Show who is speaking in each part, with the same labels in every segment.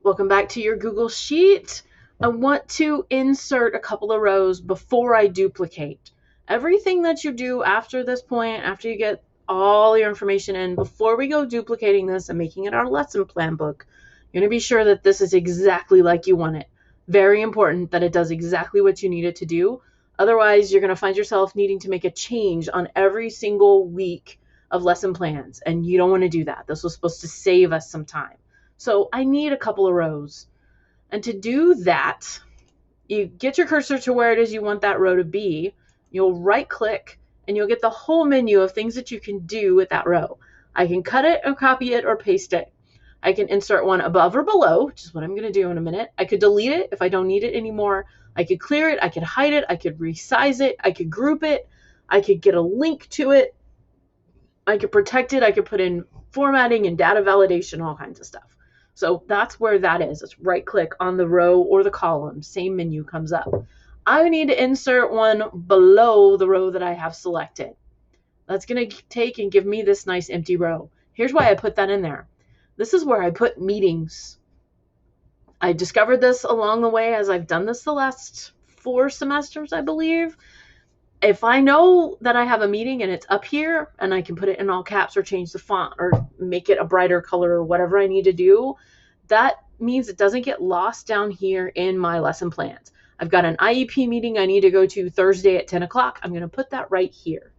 Speaker 1: Welcome back to your Google Sheet. I want to insert a couple of rows before I duplicate. Everything that you do after this point, after you get all your information in, before we go duplicating this and making it our lesson plan book, you're going to be sure that this is exactly like you want it. Very important that it does exactly what you need it to do. Otherwise, you're going to find yourself needing to make a change on every single week of lesson plans, and you don't want to do that. This was supposed to save us some time. So I need a couple of rows. And to do that, you get your cursor to where it is you want that row to be. You'll right click and you'll get the whole menu of things that you can do with that row. I can cut it or copy it or paste it. I can insert one above or below, which is what I'm going to do in a minute. I could delete it if I don't need it anymore. I could clear it. I could hide it. I could resize it. I could group it. I could get a link to it. I could protect it. I could put in formatting and data validation, all kinds of stuff. So that's where that is. It's right click on the row or the column. Same menu comes up. I need to insert one below the row that I have selected. That's going to take and give me this nice empty row. Here's why I put that in there. This is where I put meetings. I discovered this along the way as I've done this the last 4 semesters, I believe. If I know that I have a meeting and it's up here and I can put it in all caps or change the font or make it a brighter color or whatever I need to do, that means it doesn't get lost down here in my lesson plans. I've got an IEP meeting I need to go to Thursday at 10 o'clock. I'm going to put that right here.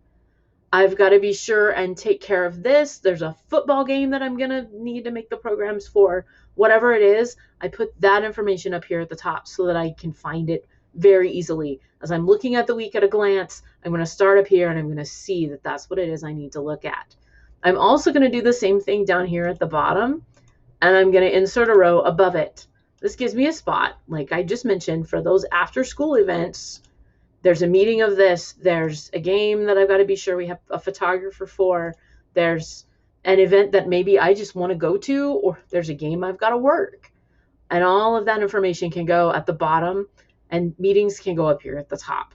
Speaker 1: I've got to be sure and take care of this. There's a football game that I'm going to need to make the programs for. Whatever it is, I put that information up here at the top so that I can find it very easily. As I'm looking at the week at a glance, I'm going to start up here and I'm going to see that that's what it is I need to look at. I'm also going to do the same thing down here at the bottom, and I'm going to insert a row above it. This gives me a spot, like I just mentioned, for those after school events. There's a meeting of this. There's a game that I've got to be sure we have a photographer for. There's an event that maybe I just want to go to, or there's a game I've got to work. And all of that information can go at the bottom, and meetings can go up here at the top.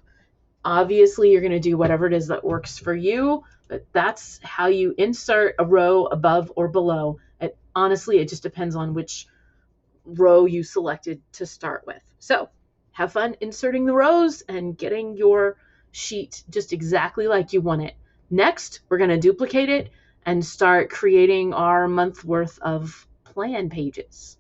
Speaker 1: Obviously, you're going to do whatever it is that works for you, but that's how you insert a row above or below. Honestly, it just depends on which row you selected to start with. So have fun inserting the rows and getting your sheet just exactly like you want it. Next, we're going to duplicate it and start creating our month worth of plan pages.